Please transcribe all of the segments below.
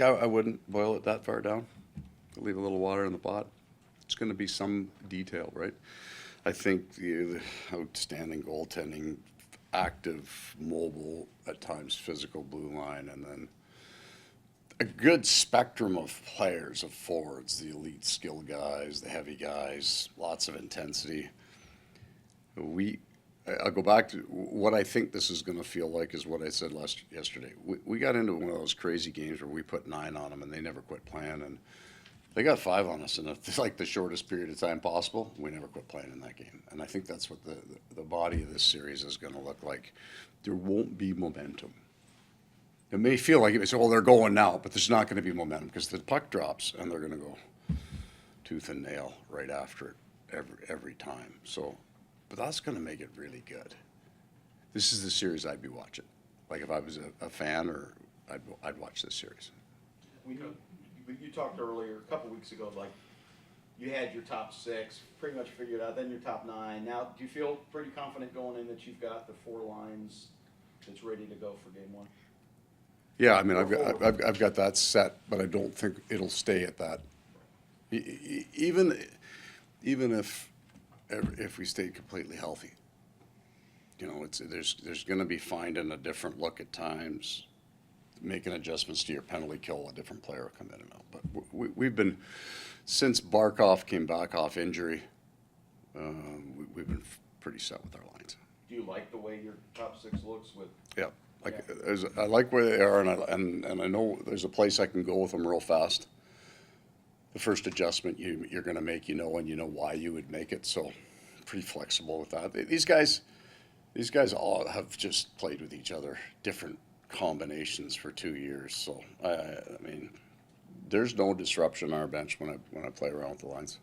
I wouldn't boil it that far down. Leave a little water in the pot. It's going to be some detail, right? I think the outstanding goaltending, active, mobile, at times physical blue line, and then a good spectrum of players, of forwards, the elite skill guys, the heavy guys, lots of intensity. We, I'll go back to what I think this is going to feel like is what I said yesterday. We got into one of those crazy games where we put 9 on them and they never quit playing, and they got 5 on us in like the shortest period of time possible. We never quit playing in that game, and I think that's what the body of this series is going to look like. There won't be momentum. It may feel like it. Well, they're going now, but there's not going to be momentum because the puck drops and they're going to go tooth and nail right after it every time. So, but that's going to make it really good. This is the series I'd be watching. Like if I was a fan, or I'd watch this series. You talked earlier, a couple weeks ago, like you had your top 6 pretty much figured out, then your top 9. Now, do you feel pretty confident going in that you've got the 4 lines that's ready to go for game 1? Yeah, I mean, I've got that set, but I don't think it'll stay at that. Even if we stay completely healthy, there's going to be finding a different look at times, making adjustments to your penalty kill. A different player will come in and out. But we've been, since Barkov came back off injury, we've been pretty set with our lines. Do you like the way your top 6 looks with? Yeah. I like where they are, and I know there's a place I can go with them real fast. The first adjustment you're going to make, and you know why you would make it. So, pretty flexible with that. These guys all have just played with each other, different combinations for 2 years. So, I mean, there's no disruption on our bench when I play around with the lines.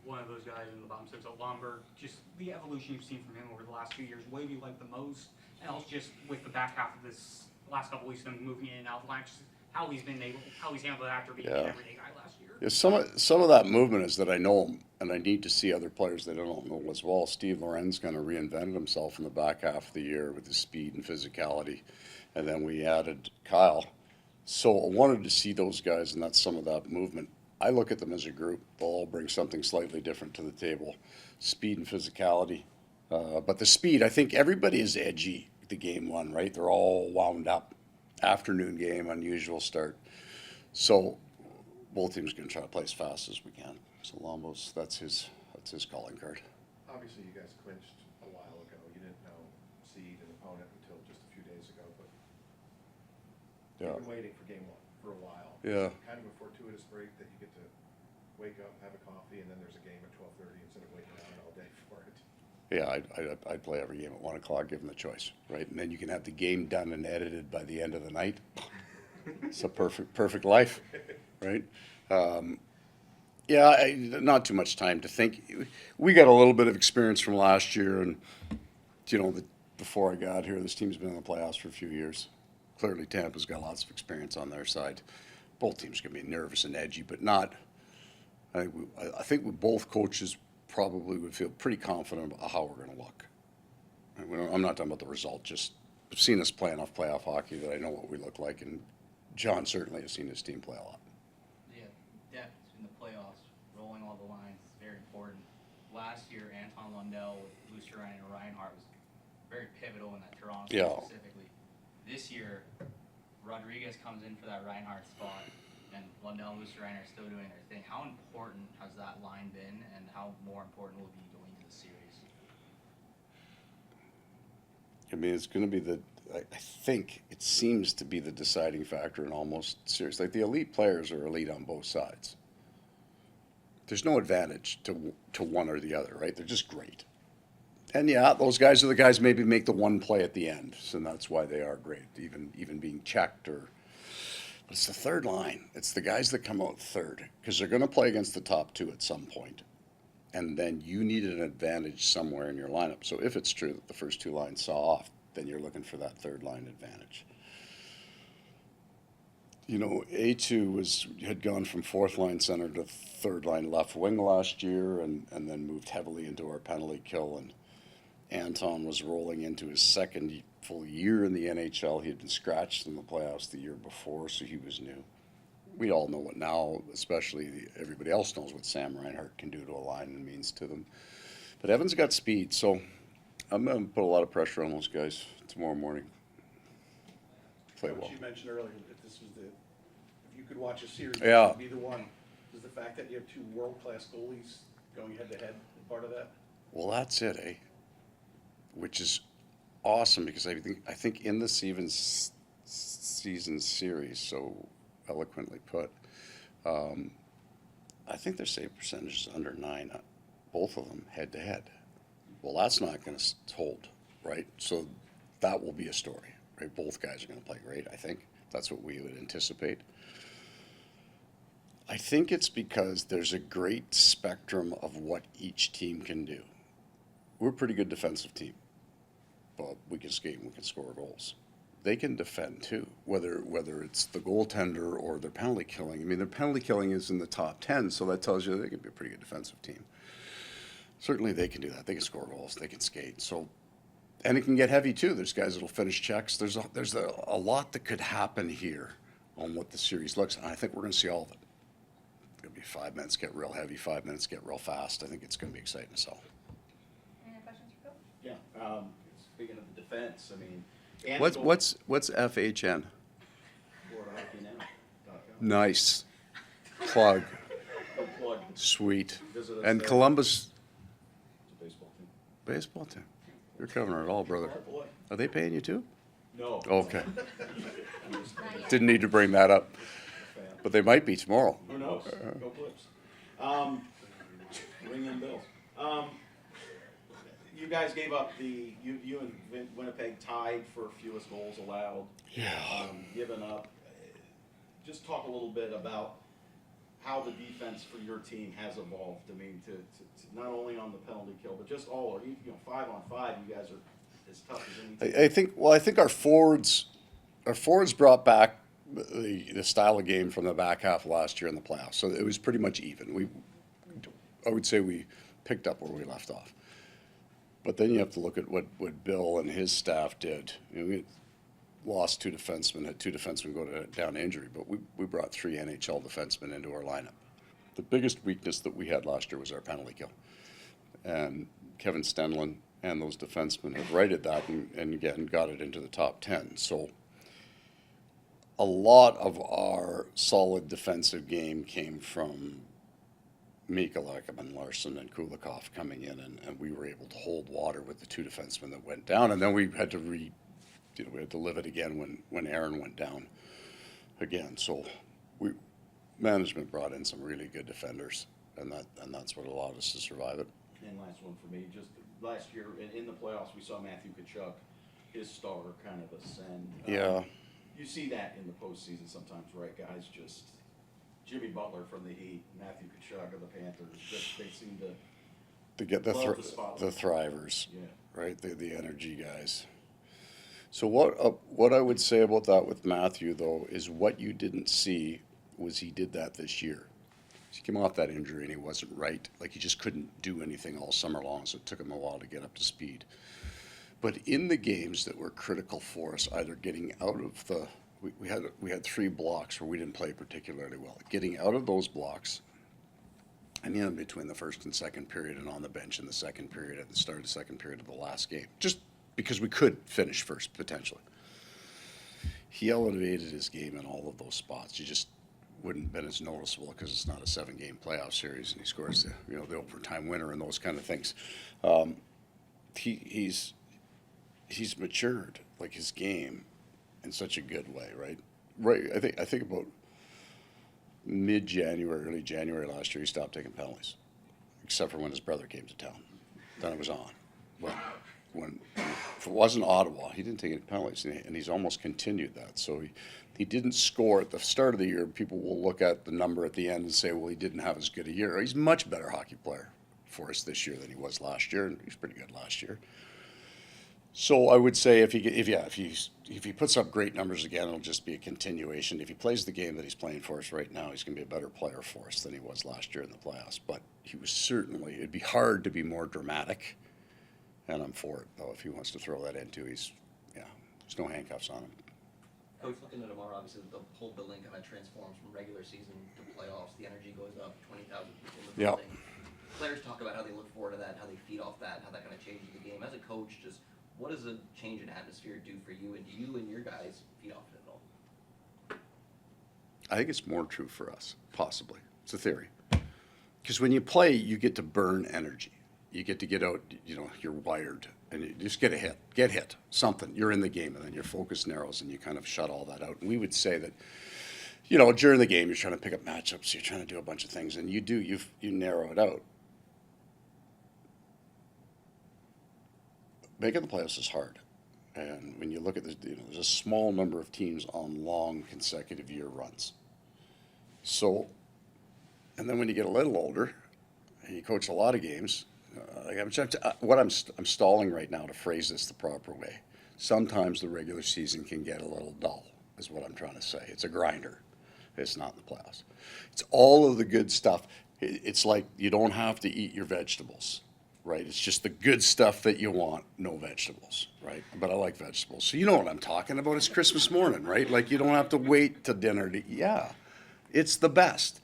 One of those guys in the bottom 6 at Lombard, just the evolution you've seen from him over the last few years, what do you like the most? And also just with the back half of this last couple weeks, them moving in and out of the line, just how he's handled it after being an everyday guy last year. Yeah, some of that movement is that I know him, and I need to see other players that I don't know as well. Steve Lorenz kind of reinvented himself in the back half of the year with his speed and physicality, and then we added Kyle. So I wanted to see those guys, and that's some of that movement. I look at them as a group. They'll all bring something slightly different to the table, speed and physicality. But the speed, I think everybody is edgy the game 1, right? They're all wound up. Afternoon game, unusual start. So both teams are going to try to play as fast as we can. So Lombos, that's his calling card. Obviously, you guys clinched a while ago. You didn't know seed and opponent until just a few days ago, but you've been waiting for game 1 for a while. Yeah. It's kind of a fortuitous break that you get to wake up, have a coffee, and then there's a game at 12:30 instead of waiting around all day for it. Yeah, I'd play every game at 1 o'clock, given the choice, right? And then you can have the game done and edited by the end of the night. It's a perfect life, right? Not too much time to think. We got a little bit of experience from last year, and before I got here, this team's been in the playoffs for a few years. Clearly, Tampa's got lots of experience on their side. Both teams can be nervous and edgy, but not. I think both coaches probably would feel pretty confident about how we're going to look. I'm not talking about the result, just I've seen us play enough playoff hockey that I know what we look like, and John certainly has seen his team play a lot. Yeah, depth in the playoffs, rolling all the lines is very important. Last year, Anton Lundell with Lucian and Reinhardt was very pivotal in that Toronto specifically. This year, Rodriguez comes in for that Reinhardt spot, and Lundell and Lucian are still doing their thing. How important has that line been, and how more important will it be going into the series? I mean, it's going to be I think it seems to be the deciding factor in almost series. Like the elite players are elite on both sides. There's no advantage to one or the other, right? They're just great. And yeah, those guys are the guys maybe make the one play at the end, so that's why they are great, even being checked or. But it's the third line. It's the guys that come out third because they're going to play against the top 2 at some point, and then you need an advantage somewhere in your lineup. So if it's true that the first 2 lines saw off, then you're looking for that third line advantage. A2 had gone from 4th line center to 3rd line left wing last year, and then moved heavily into our penalty kill. And Anton was rolling into his second full year in the NHL. He had been scratched in the playoffs the year before, so he was new. we all know it now, especially everybody else knows what Sam Reinhart can do to a line and means to them. But Evan's got speed, so I'm going to put a lot of pressure on those guys tomorrow morning. Play What well. you mentioned earlier, if this was if you could watch a series, Yeah. it'd be the one. Is the fact that you have two world-class goalies going head-to-head part of that? Well, that's it, eh? Which is awesome because I think in the season series, so eloquently put, I think their save percentage is under 9, both of them head to head. Well, that's not going to hold, right? So that will be a story, right? Both guys are going to play great. I think that's what we would anticipate. I think it's because there's a great spectrum of what each team can do. We're a pretty good defensive team, but we can skate and we can score goals. They can defend too, whether it's the goaltender or their penalty killing. I mean, their penalty killing is in the top 10, so that tells you they can be a pretty good defensive team. Certainly they can do that. They can score goals. They can skate. So, and it can get heavy too. There's guys that'll finish checks. There's a lot that could happen here on what the series looks. And I think we're going to see all of it. It's going to be 5 minutes get real heavy, 5 minutes get real fast. I think it's going to be exciting as hell. Any questions for Bill? Yeah, speaking of the defense, I mean. and What's goal- what's FHN? Florida Hockey Now.com. Nice plug, Good plug. sweet. Visit us And there. Columbus It's a baseball team. baseball team. You're covering it all, brother. Oh, boy. Are they paying you too? No. Okay. I'm just a Didn't need to bring that up, fan. but they might be tomorrow. Who knows? Go Clips. Ring them bells. You guys gave up you and Winnipeg tied for fewest goals allowed. Yeah. Given up. Just talk a little bit about how the defense for your team has evolved. I mean, to not only on the penalty kill, but just all, or 5-on-5, you guys are as tough as any team. I think our forwards brought back the style of game from the back half of last year in the playoffs. So it was pretty much even. I would say we picked up where we left off. But then you have to look at what Bill and his staff did. We lost 2 defensemen, had 2 defensemen go down to injury, but we brought 3 NHL defensemen into our lineup. The biggest weakness that we had last year was our penalty kill. And Kevin Stenlin and those defensemen have righted that and again got it into the top 10. So a lot of our solid defensive game came from Mika Lekaman, Larson, and Kulikov coming in, and we were able to hold water with the 2 defensemen that went down, and then we had to we had to live it again when Aaron went down again. So management brought in some really good defenders, and that's what allowed us to survive it. And last one for me, just last year in the playoffs, we saw Matthew Tkachuk, his star kind of ascend. Yeah. You see that in the postseason sometimes, right, guys? Just Jimmy Butler from the Heat, Matthew Tkachuk of the Panthers, just they seem to To get the love the spotlight. the thrivers, Yeah. right? The energy guys. So what I would say about that with Matthew though is what you didn't see was he did that this year. He came off that injury and he wasn't right. Like he just couldn't do anything all summer long, so it took him a while to get up to speed. But in the games that were critical for us, either getting out of the we had 3 blocks where we didn't play particularly well. Getting out of those blocks, and in between the first and second period, and on the bench in the second period, at the start of the second period of the last game, just because we could finish first potentially. He elevated his game in all of those spots. You just wouldn't have been as noticeable because it's not a 7-game playoff series, and he scores the overtime winner and those kind of things. He's matured like his game in such a good way, right? Right. I think about mid-January, early January last year, he stopped taking penalties, except for when his brother came to town. Then it was on. When if it wasn't Ottawa, he didn't take any penalties, and he's almost continued that. So he didn't score at the start of the year. People will look at the number at the end and say, well, he didn't have as good a year. He's a much better hockey player for us this year than he was last year, and he was pretty good last year. So I would say if he puts up great numbers again, it'll just be a continuation. If he plays the game that he's playing for us right now, he's going to be a better player for us than he was last year in the playoffs. But he was certainly, it'd be hard to be more dramatic, and I'm for it though. If he wants to throw that into, there's no handcuffs on him. Coach, looking at tomorrow, obviously the whole building kind of transforms from regular season to playoffs. The energy goes up, 20,000 people in the Yeah. building. Players talk about how they look forward to that, how they feed off that, how that kind of changes the game. As a coach, just what does a change in atmosphere do for you, and do you and your guys feed off it at all? I think it's more true for us, possibly. It's a theory. Because when you play, you get to burn energy. You get to get out, you're wired, and you just get hit, something. You're in the game, and then your focus narrows, and you kind of shut all that out. And we would say that, during the game, you're trying to pick up matchups, you're trying to do a bunch of things, and you narrow it out. Making the playoffs is hard. And when you look at this, there's a small number of teams on long consecutive year runs. So, and then when you get a little older, and you coach a lot of games, I'm stalling right now to phrase this the proper way. Sometimes the regular season can get a little dull, is what I'm trying to say. It's a grinder. It's not in the playoffs. It's all of the good stuff. It's like you don't have to eat your vegetables. Right, it's just the good stuff that you want, no vegetables, right? But I like vegetables. So you know what I'm talking about. It's Christmas morning, right? Like you don't have to wait till dinner to, it's the best.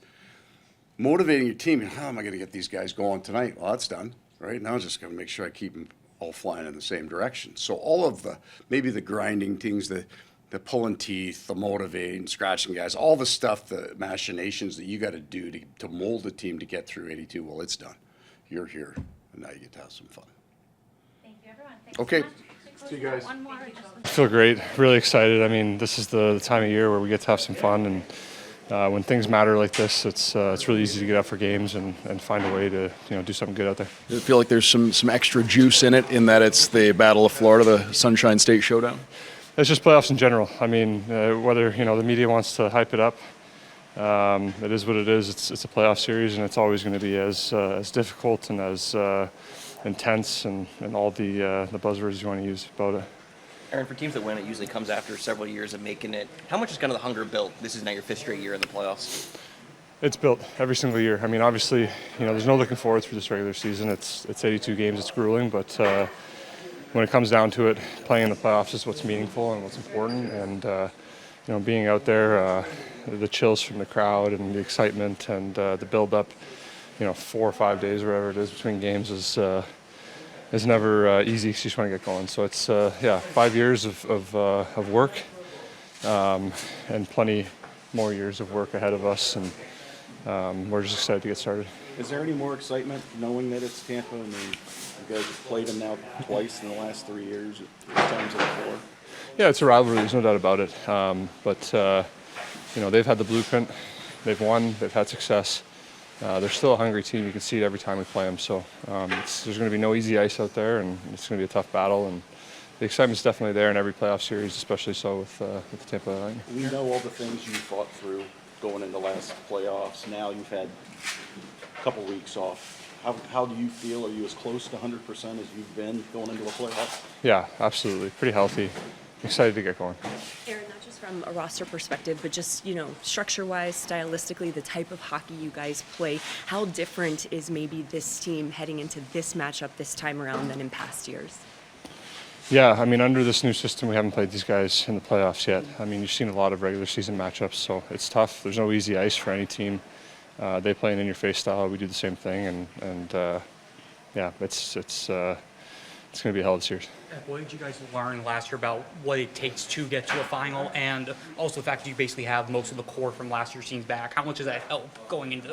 Motivating your team, how am I going to get these guys going tonight? Well, that's done, right? Now I'm just going to make sure I keep them all flying in the same direction. So all of maybe the grinding things, the pulling teeth, the motivating, scratching guys, all the stuff, the machinations that you got to do to mold a team to get through 82, well, it's done. You're here. And now you get to have some fun. Thank you, everyone. Thanks Okay. so much. See you guys. One more. I feel great, really excited. I mean, this is the time of year where we get to have some fun, and when things matter like this, it's really easy to get up for games and find a way to do something good out there. Does it feel like there's some extra juice in it, in that it's the Battle of Florida, the Sunshine State Showdown? It's just playoffs in general. I mean, whether the media wants to hype it up, it is what it is. It's a playoff series, and it's always going to be as difficult and as intense and all the buzzwords you want to use about it. Aaron, for teams that win, it usually comes after several years of making it. How much is kind of the hunger built? This is now your 5th straight year in the playoffs. It's built every single year. I mean, obviously, there's no looking forward through this regular season. It's 82 games. It's grueling, but when it comes down to it, playing in the playoffs is what's meaningful and what's important. And being out there, the chills from the crowd and the excitement and the build-up, 4 or 5 days, or whatever it is between games is never easy. You just want to get going. So it's 5 years of work and plenty more years of work ahead of us, and we're just excited to get started. Is there any more excitement knowing that it's Tampa? I mean, you guys have played them now twice in the last 3 years, 3 times before. Yeah, it's a rivalry. There's no doubt about it. But they've had the blueprint. They've won. They've had success. They're still a hungry team. You can see it every time we play them. So there's going to be no easy ice out there, and it's going to be a tough battle. And the excitement's definitely there in every playoff series, especially so with the Tampa Lightning. We know all the things you fought through going into last playoffs. Now you've had a couple weeks off. How do you feel? Are you as close to 100% as you've been going into the playoffs? Yeah, absolutely. Pretty healthy. Excited to get going. Aaron, not just from a roster perspective, but just, structure-wise, stylistically, the type of hockey you guys play, how different is maybe this team heading into this matchup this time around than in past years? Yeah, I mean, under this new system, we haven't played these guys in the playoffs yet. I mean, you've seen a lot of regular season matchups, so it's tough. There's no easy ice for any team. They play an in-your-face style. We do the same thing, and it's going to be a hell of a series. What did you guys learn last year about what it takes to get to a final, and also the fact that you basically have most of the core from last year's teams back? How much does that help going into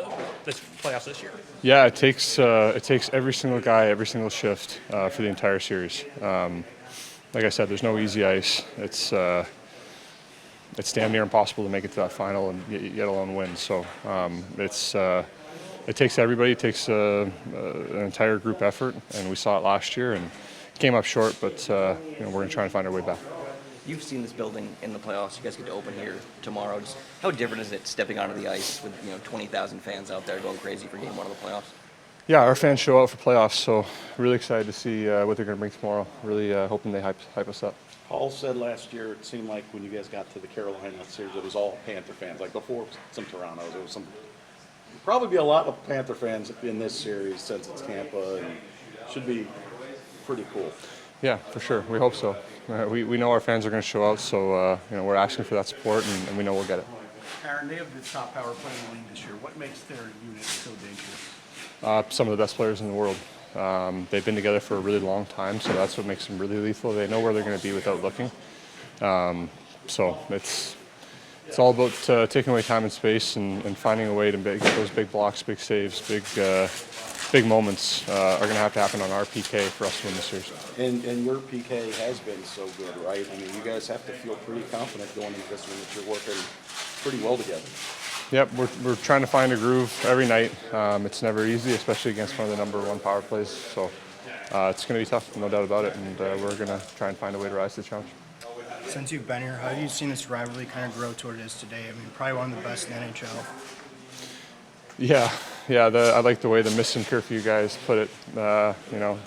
this playoffs this year? Yeah, it takes every single guy, every single shift for the entire series. Like I said, there's no easy ice. It's damn near impossible to make it to that final and yet alone win. So it takes everybody. It takes an entire group effort, and we saw it last year and came up short. But we're going to try and find our way back. You've seen this building in the playoffs. You guys get to open here tomorrow. Just how different is it stepping onto the ice with 20,000 fans out there going crazy for Game 1 of the playoffs? Yeah, our fans show out for playoffs, so really excited to see what they're going to bring tomorrow. Really hoping they hype us up. Paul said last year it seemed like when you guys got to the Carolina series, it was all Panther fans. Like before, some Toronto's. It was some. Probably be a lot of Panther fans in this series since it's Tampa, and should be pretty cool. Yeah, for sure. We hope so. We know our fans are going to show out, so we're asking for that support, and we know we'll get it. Aaron, they have the top power play in the league this year. What makes their unit so dangerous? Some of the best players in the world. They've been together for a really long time, so that's what makes them really lethal. They know where they're going to be without looking. So it's all about taking away time and space and finding a way to get those big blocks, big saves, big moments are going to happen on our PK for us to win the series. And your PK has been so good, right? I mean, you guys have to feel pretty confident going into this one that you're working pretty well together. Yep, we're trying to find a groove every night. It's never easy, especially against one of the number one power plays. So it's going to be tough, no doubt about it, and we're going to try and find a way to rise to the challenge. Since you've been here, how have you seen this rivalry kind of grow to what it is today? I mean, probably one of the best in the NHL. Yeah. I like the way the Missing Curfew guys put it. The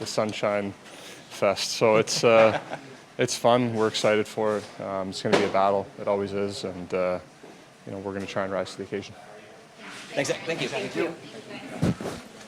Sunshine Fest. So it's fun. We're excited for it. It's going to be a battle. It always is, and we're going to try and rise to the occasion. Thanks, thank you. Thank you.